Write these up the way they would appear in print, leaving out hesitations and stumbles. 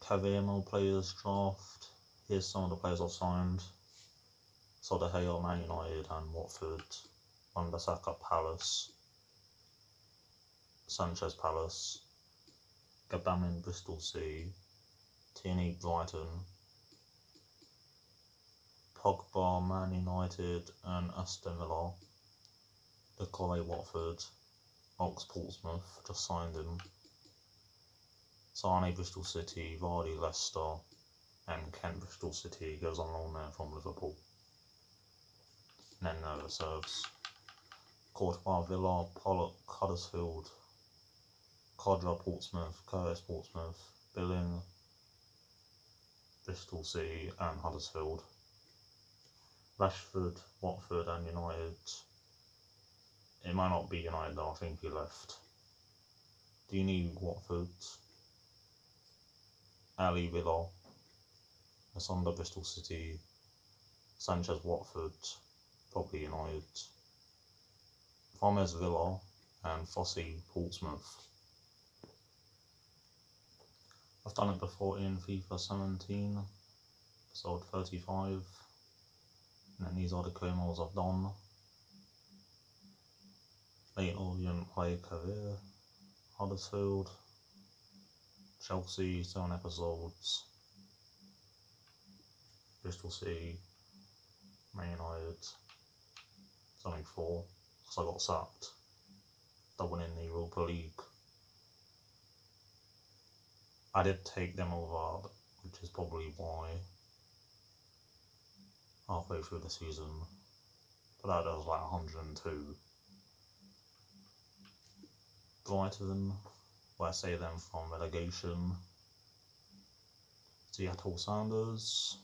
KVML players draft. Here's some of the players I've signed. So De Gea, Man United and Watford. Wan-Bissaka, Palace. Sanchez, Palace. Gabamin, Bristol City. Tierney, Brighton. Pogba, Man United and Aston Villa. Decore, Watford. Ox, Portsmouth, just signed him. Sane, Bristol City. Vardy, Leicester. And Kent, Bristol City, goes on loan there from Liverpool. And then no reserves. Courtois, Villa. Pollock, Huddersfield. Codra, Portsmouth. Curtis, Portsmouth. Billing, Bristol City and Huddersfield. Rashford, Watford and United. It might not be United though, I think he left. Dini, Watford. Ali, Villa. Asonda, Bristol City. Sanchez, Watford. Probably United. Farmers, Villa. And Fossey, Portsmouth. I've done it before in FIFA 17, episode 35, and then these are the criminals I've done. Late Orient play career, Huddersfield, Chelsea 7 episodes, Bristol City, Man United, it's only 4 because I got sacked, double in the Europa League. I did take them over, which is probably why, halfway through the season, but that was like 102. Brighton, where I say them from relegation. Seattle Sounders.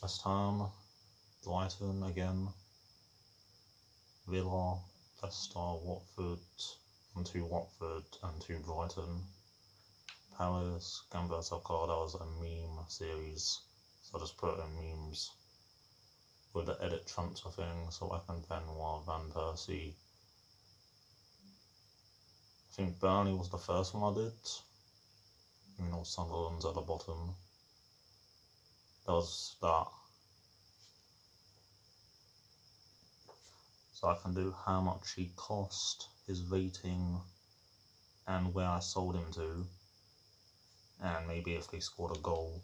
West Ham, Brighton again. Villa, Leicester, Watford, and 2 Watford and 2 Brighton. Palace, Gamba Soccer, that was a meme series, so I just put in memes with the edit transfer thing, so I can Benoit, Van Persie. I think Burnley was the first one I did. You know, Sunderland's at the bottom. There was that. So I can do how much he cost, his rating, and where I sold him to, and maybe if they scored a goal.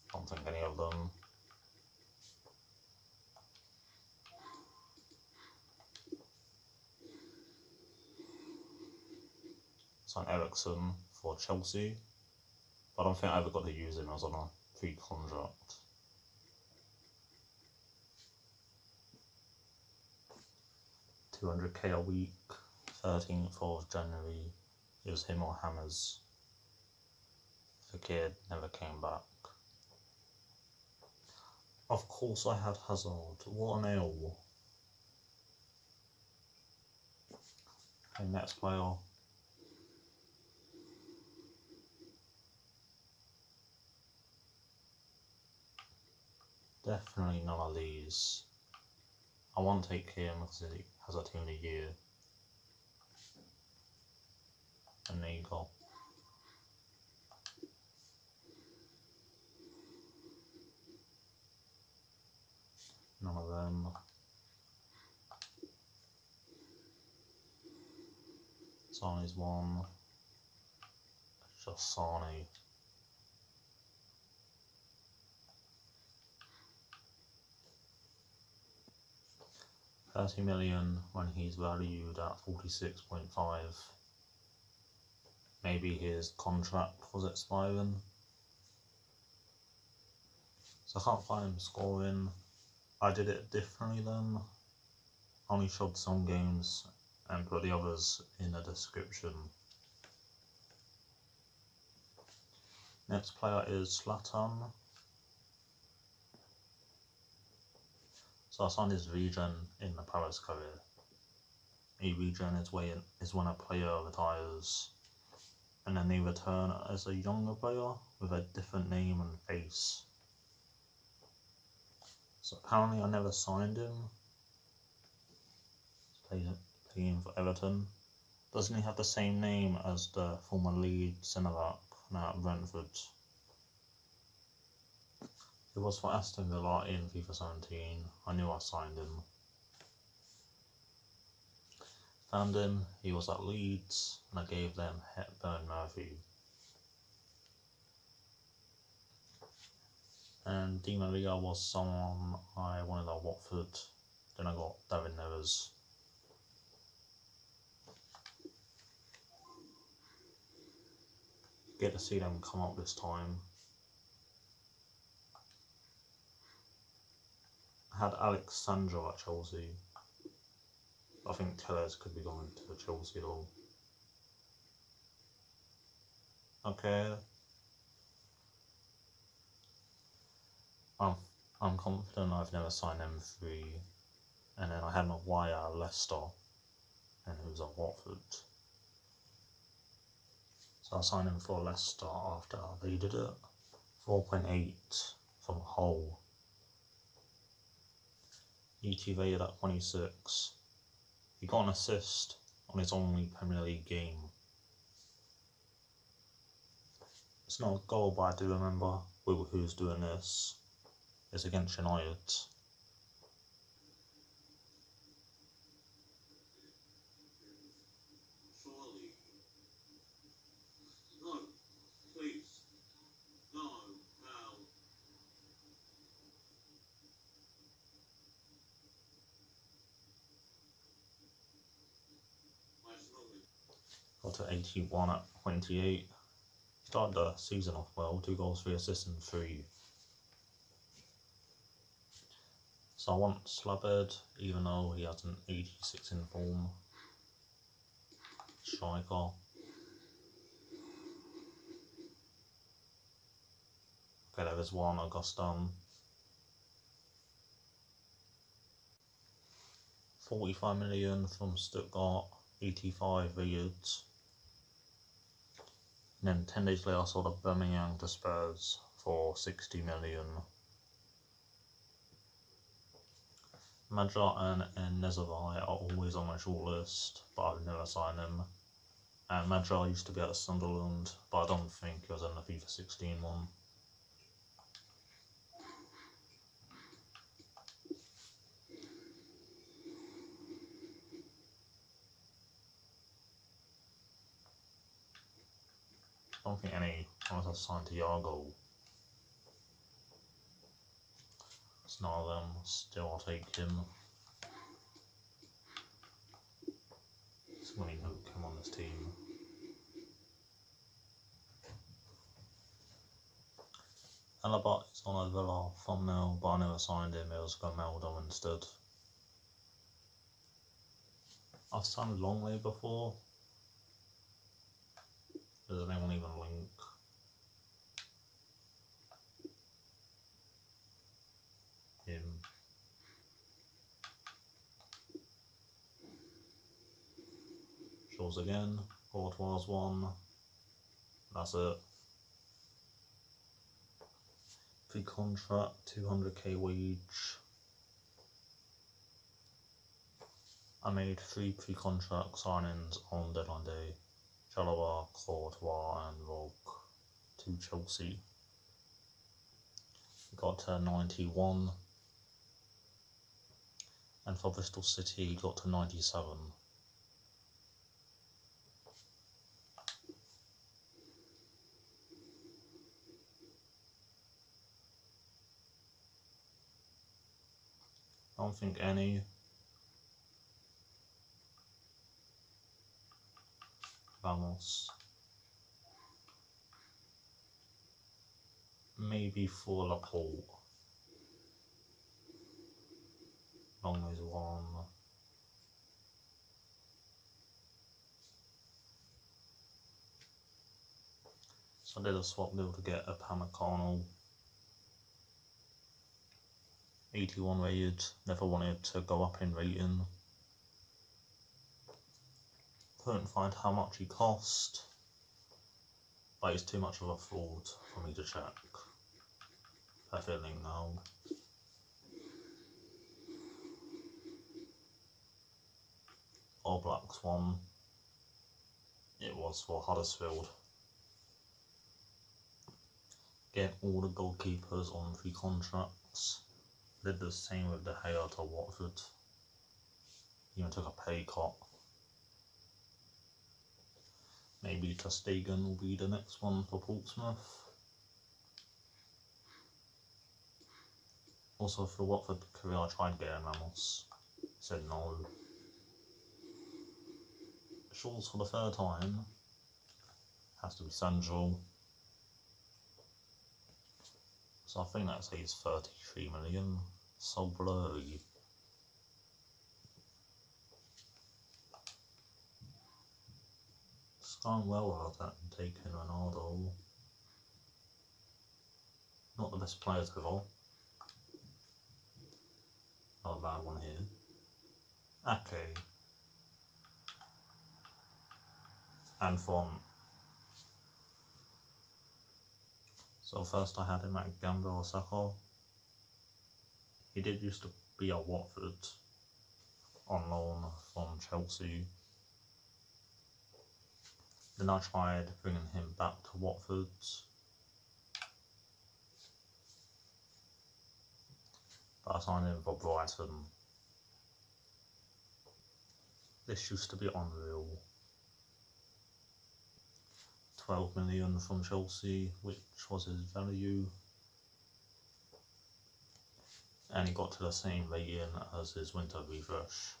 I don't think any of them. Son Ericsson for Chelsea. I don't think I ever got to use him. I was on a free contract. $200k a week, 13th of January. It was him or Hammers. The kid never came back. Of course I had Hazard. What an L. Okay, next player. Definitely none of these. I won't take him because he has a team of the year. And there you go. None of them. Sane's one. It's just Sane. $30 million when he's valued at 46.5. Maybe his contract was expiring. So I can't find him scoring. I did it differently then. Only showed some games and put the others in the description. Next player is Zlatan. So I signed his regen in the Palace career. A regen is when a player retires and then they return as a younger player with a different name and face. So apparently I never signed him. Playing for Everton. Doesn't he have the same name as the former Leeds centre-back now at Brentford? He was for Aston Villa in FIFA 17. I knew I signed him. Found him, he was at Leeds, and I gave them Hepburn Murphy. And Di Maria was someone I wanted at Watford. Then I got David Neves. Get to see them come up this time. I had Alexandra at Chelsea. I think Tellez could be going to Chelsea though. Okay. I'm confident I've never signed M3. And then I had Maguire at Leicester. And he was at Watford. So I signed him for Leicester after they did it. 4.8 from Hull. ETV at 26. He got an assist on his only Premier League game. It's not a goal, but I do remember who's doing this. It's against United. Surely. No, please. No, how? Got to 81 at 28. Started the season off well, 2 goals, 3 assists and 3. So I want Slabhead, even though he has an 86 in form. Striker. Okay, there is one, Augustin. 45 million from Stuttgart, 85 rated. And then 10 days later I sold a Birmingham to Spurs for 60 million. Madra and Nezavai are always on my shortlist, but I've never signed them. And Madra used to be at Sunderland, but I don't think he was in the FIFA 16 one. I don't think any unless I've signed to Yargo. It's none of them, still I'll take him. It's winning who came on this team. Alaba is on a Villa thumbnail, but I never signed him, it was Gameldo instead. I've signed Longley before. Does anyone even link? Him. Shows again. Courtois one. That's it. Pre-contract, 200k wage. I made 3 pre-contract signings on deadline day. Chalobah, Courtois and Rogue to Chelsea. Got to 91. And for Bristol City he got to 97. I don't think any. Vamos. Maybe for Laporte. Long as one. So I did a swap deal to get a Pamecano. 81 rated, never wanted to go up in rating. Couldn't find how much he cost, but it's too much of a fraud for me to check. Perfect link now. All Blacks won. It was for Huddersfield. Get all the goalkeepers on free contracts. Did the same with De Gea to Watford. Even took a pay cut. Maybe ter Stegen will be the next one for Portsmouth. Also for Watford career, I tried getting Ramos. He said no. Shaw's for the third time. Has to be Sancho. So I think that's his 33 million. So blurry. It's gone well with that and taking Ronaldo. Not the best players ever. Not a bad one here. Okay. And Font. So first I had him at Gamba Osaka. He did used to be at Watford on loan from Chelsea. Then I tried bringing him back to Watford. But I signed him for Brighton. This used to be unreal. 12 million from Chelsea, which was his value. And he got to the same rating as his winter refresh.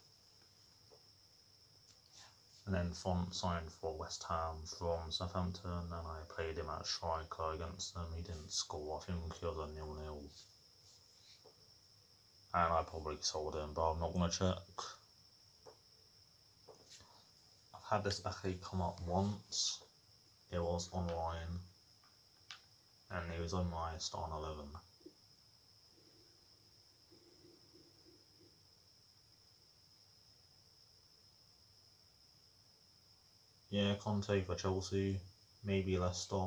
And then Font signed for West Ham from Southampton, and I played him at striker against them. He didn't score, I think he was a 0-0. And I probably sold him, but I'm not going to check. I've had this actually come up once. It was online, and it was on my starting 11. Yeah, Conte for Chelsea, maybe Leicester.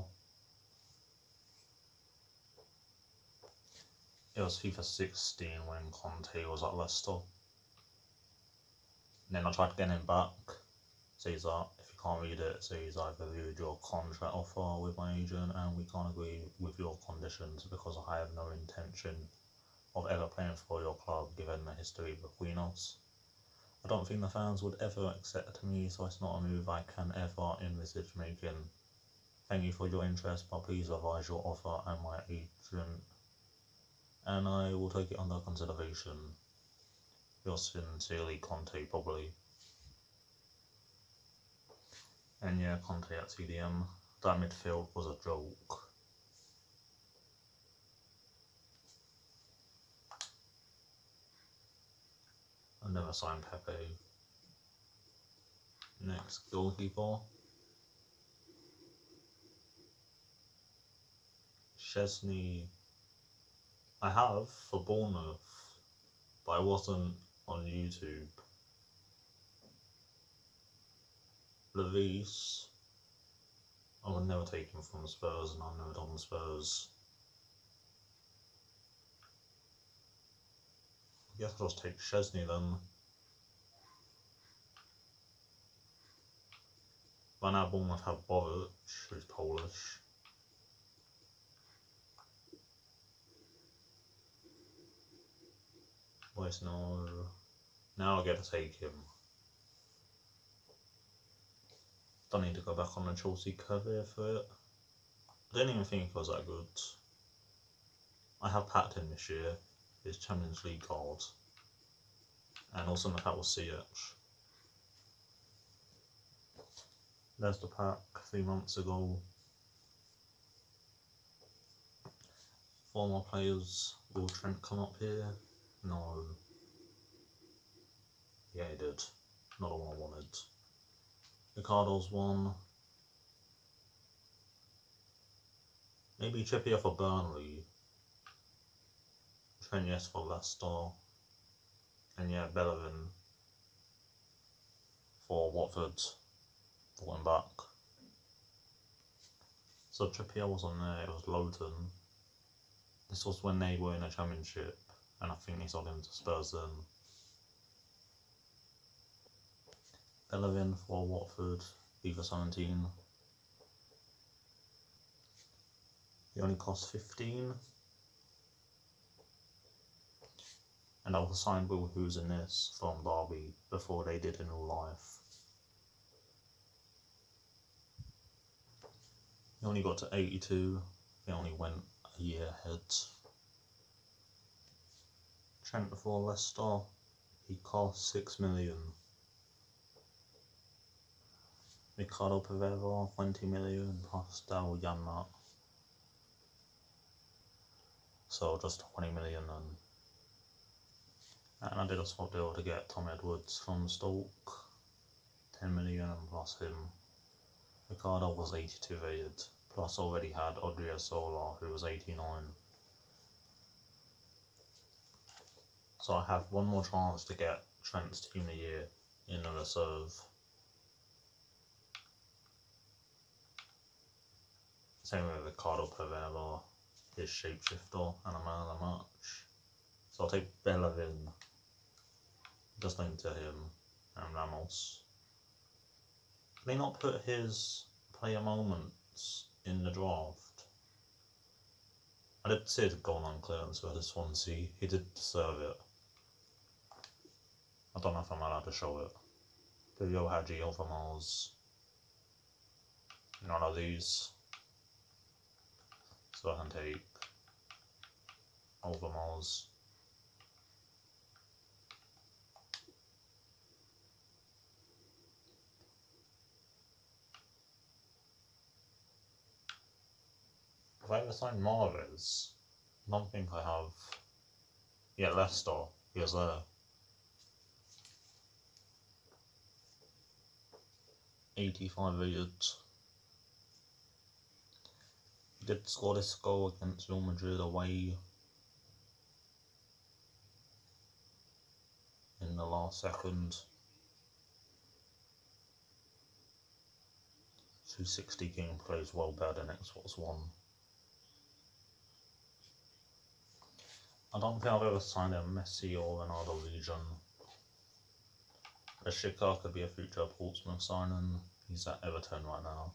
It was FIFA 16 when Conte was at Leicester. And then I tried getting him back. Says that, if you can't read it, it says I've reviewed your contract offer with my agent and we can't agree with your conditions because I have no intention of ever playing for your club given the history between us. I don't think the fans would ever accept me, so it's not a move I can ever envisage making. Thank you for your interest, but please revise your offer and my agent, and I will take it under consideration. Yours sincerely, Conte, probably. And yeah, Conte at CDM. That midfield was a joke. I never signed Pepe. Next, goalkeeper. Chesney. I have for Bournemouth, but I wasn't on YouTube. Levis. I would never take him from Spurs, and I'm never done Spurs. I guess I'll just take Chesney then. But now Bournemouth have Bovic, who's Polish. Where's no? Now I get to take him. Don't need to go back on the Chelsea cover for it. I don't even think it was that good. I have packed him this year, his Champions League card. And also the pack was CH. There's the pack 3 months ago. 4 more players. Will Trent come up here? No. Yeah, he did. Not the one I wanted. Ricardo's one. Maybe Trippier for Burnley. Trent, yes, for Leicester. And yeah, Bellerin for Watford. Going back. So Trippier was on there, it was Lowton. This was when they were in a championship, and I think they sold him to Spurs then. Bellerin for Watford, FIFA 17. He only cost 15. And I was signed Will Who's in this from Derby before they did in real life. He only got to 82. He only went a year ahead. Trent for Leicester. He cost 6 million. Ricardo Pereira, 20 million plus Daryl Janmaat. So just 20 million and I did a swap deal to get Tom Edwards from Stoke, 10 million plus him. Ricardo was 82 rated, plus already had Odriozola who was 89. So I have one more chance to get Trent's Team of the Year in the reserve. Same with Ricardo Pereira, his shapeshifter, and a man of the match. So I'll take Bellerin, just linked to him, and Ramos. Can they not put his player moments in the draft? I did see it going on clearance for the Swansea, he did deserve it. I don't know if I'm allowed to show it. Video Hadji, Overmars. None of these. So I can take Overmars. Have I ever signed Mahrez? I don't think I have. Yeah, Leicester. He was there. 85 rated. He did score this goal against Real Madrid away in the last second. 260 gameplay is well better than Xbox One. I don't think I've ever signed a Messi or Ronaldo Legion. Ashika could be a future Portsmouth signing. He's at Everton right now.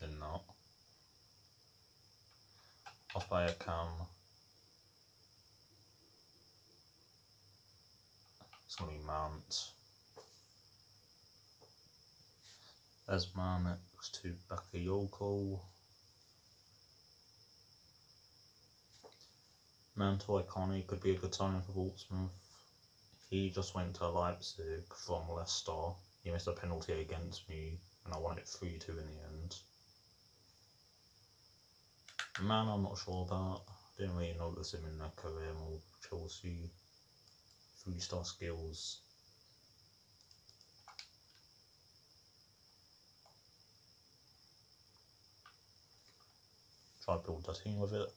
Did not. Off by a cam. It's going to be Mount. There's man next to Bakayoko. Manto Iconi could be a good signing for Portsmouth. He just went to Leipzig from Leicester. He missed a penalty against me and I won it 3-2 in the end. Man, I'm not sure about. Didn't really notice him in their career or Chelsea. 3-star skills. Try to build a team with it.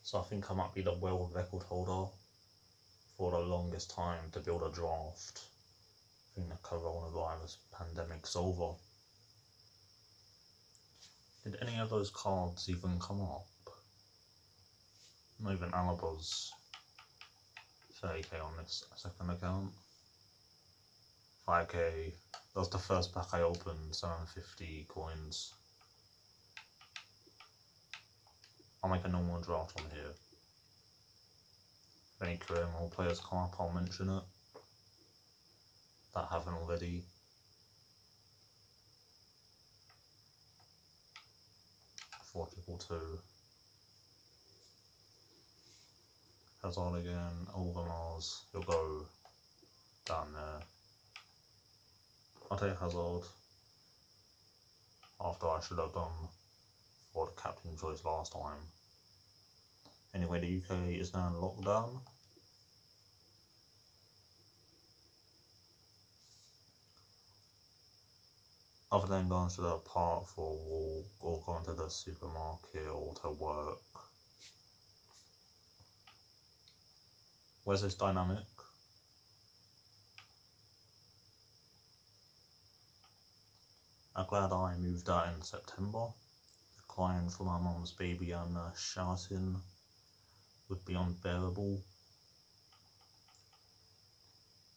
So I think I might be the world record holder for the longest time to build a draft. I think the coronavirus pandemic's over. Did any of those cards even come up? Not even Alaba's 30k on this second account. 5k. That was the first pack I opened, 750 coins. I'll make a normal draft on here. If any career mode players come up, I'll mention it. That haven't already. Four triple two. Hazard again, Overmars. He'll go down there. I'll take Hazard. After I should have done for the captain choice last time. Anyway, the UK is now in lockdown. Other than going to the park for a walk or going to the supermarket or to work. Where's this dynamic? I'm glad I moved out in September. Crying for my mum's baby and shouting would be unbearable.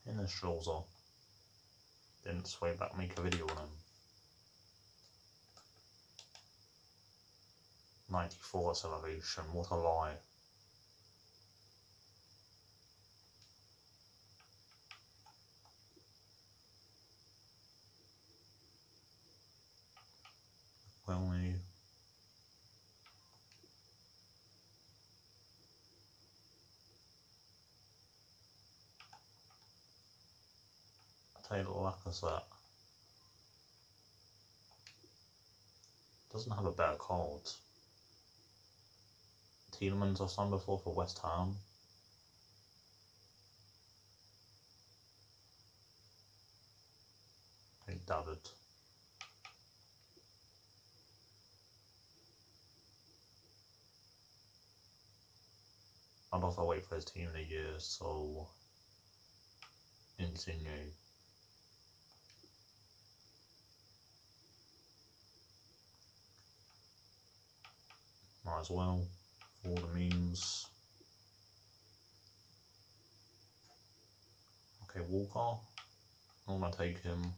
Initials are. Didn't sway back make a video on him. 94 acceleration, what a lie. Only Taylor Lacazette doesn't have a better card. Tielemans I've signed before for West Ham. I think David. I'd also wait for his team in a year, so Insigne. Might as well, for all the memes. Okay, Walker. I'm gonna take him.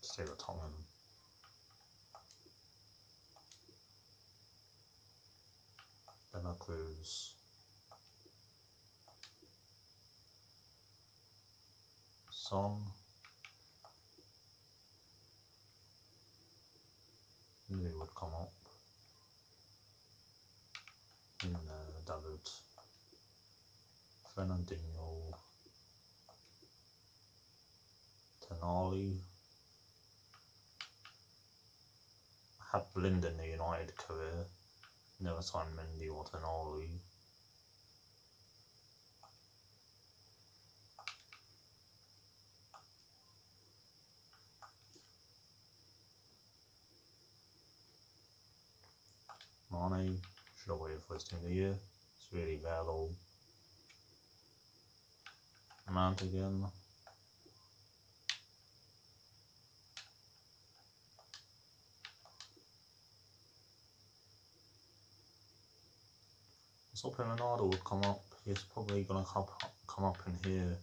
Stay the Tongan. Bella Cruz. Son. Knew he would come up. In David. Fernandinho. Tonali. I had Blind in the United career. Never signed Mendy or Tonali. Mane, should have waited for his team of the year. It's really bad though. Mount again. I was hoping Ronaldo would come up. He's probably gonna come up in here.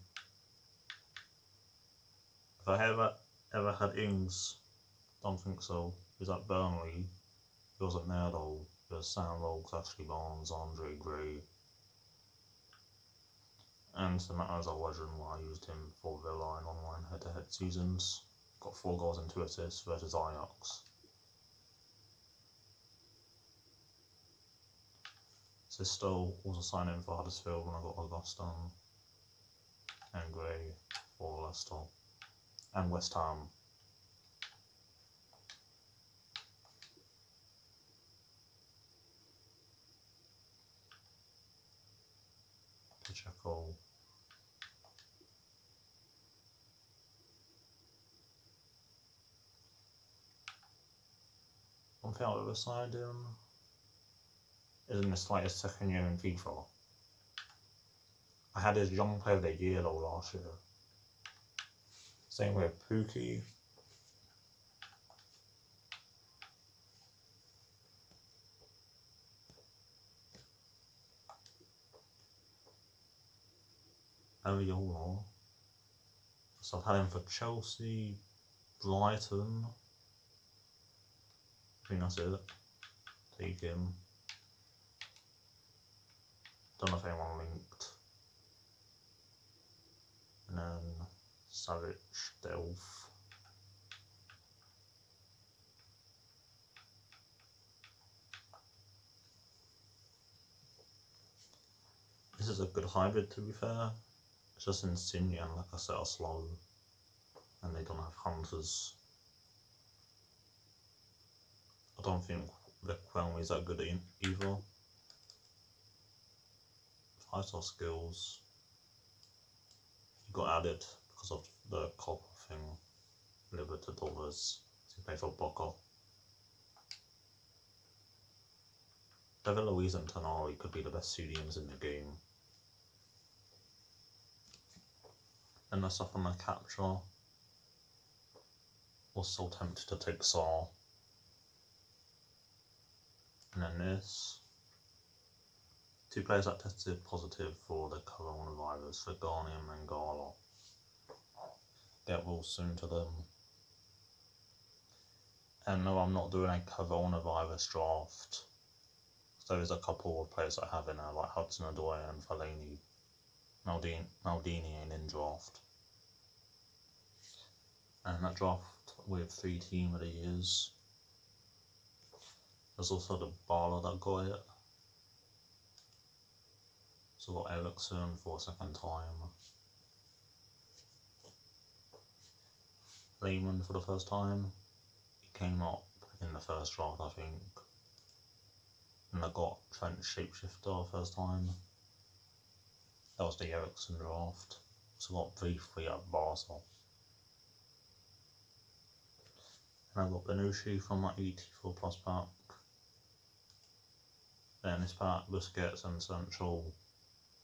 If I ever had Ings, don't think so. He was at Burnley. He wasn't there though. It was Sam Rokes, Ashley Barnes, Andre Gray. And Samantha as a legend when I used him for Villa in online head-to-head seasons. Got 4 goals and 2 assists versus Ajax. Sisto was a sign-in for Huddersfield when I got Augustin. And Gray for Leicester. And West Ham. Pacheco. One thing I've ever signed him is in the slightest second year in FIFA. I had his Young Player of the Year though last year. Same with Pookie. Ariola. So I've had him for Chelsea, Brighton. I think that's it. Take him. Don't know if anyone linked. And then Savage, Delph. This is a good hybrid to be fair. It's just Insigne and like I said are slow. And they don't have hunters. I don't think the Quelme is that good either. 5-star skills. He got added because of the copper thing. Libertadores. He played for Boca. David Luiz and Tonali could be the best CDMs in the game. And the stuff on the capture. Was so tempted to take Saar. And then this. 2 players that tested positive for the coronavirus for Ghanaian and Gala. Get well soon to them. And no, I'm not doing a coronavirus draft. So there's a couple of players I have in there, like Hudson Odoi and Fellaini. Maldini ain't in draft. And that draft with 3 team of the years. There's also the Bala that got it. So got Ericsson for a second time. Lehman for the first time. He came up in the first draft, I think. And I got Trent Shapeshifter first time. That was the Ericsson draft. So got briefly at Barca. And I got Benucci from my 84 plus pack. Then this pack, Busquets and Central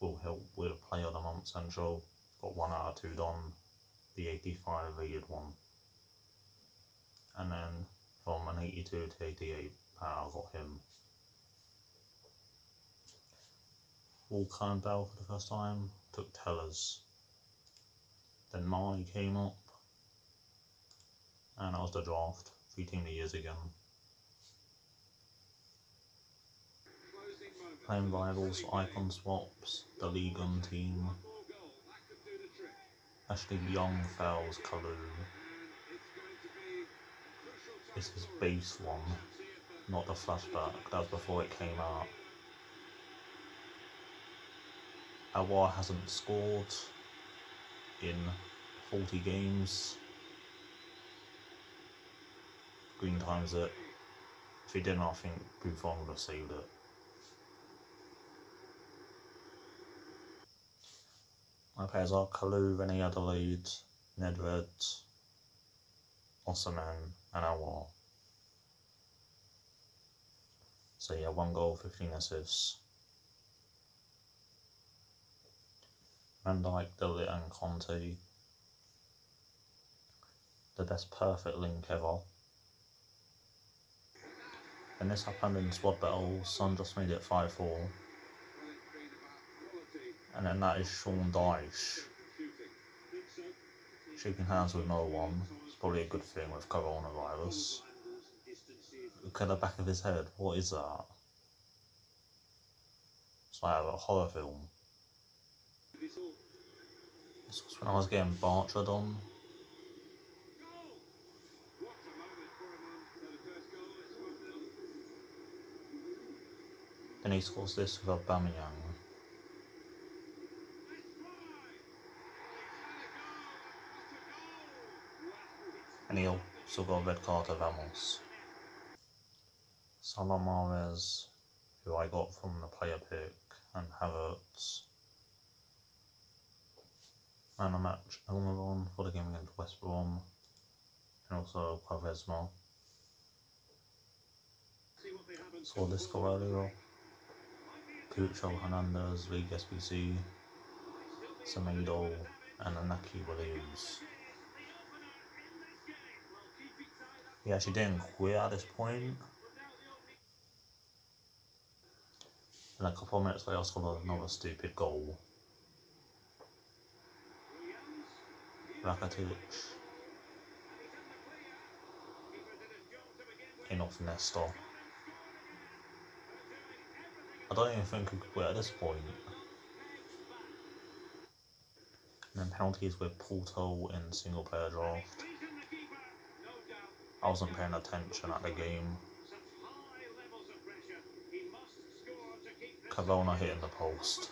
will help with Player of the Month Central. Got 1 out of 2 done. The 85 rated one. And then from an 82 to 88 pack, I got him. Walker and Bell for the first time. Took Tellers. Then Marley came up. And that was the draft. 3 team of years again. Playing rivals, icon swaps, the Ligue 1 team. Ashley Young fails Kalu. This is base 1, not the flashback. That was before it came out. Edouard hasn't scored in 40 games. Green times it. If he didn't, I think Buffon would have saved it. My players are Kalu, René Adelaide, Nedved, Osimhen, and Edouard. So yeah, 1 goal, 15 assists. Van Dijk, Dillit, and Conte. The best perfect link ever. And this happened in squad battle. Son just made it 5-4. And then that is Sean Dyche. Shaking hands with no one. It's probably a good thing with coronavirus. Look at the back of his head. What is that? It's like a horror film. This was when I was getting Bartra on. Then he scores this with Aubameyang. And he also got a red card to Ramos. Salah Mahrez, who I got from the player pick, and Havertz. Man of match, Almiron for the game against West Brom, and also Quaresma. Saw this go earlier. Cucho, Hernandez, League SBC, Semedo, and Inaki Williams. He actually didn't quit at this point. And a couple of minutes later I scored another stupid goal. Rakitic. Enough Nesta. I don't even think we could quit at this point. And then penalties with Porto in single player draft. I wasn't paying attention at the game. Cavona hitting the post.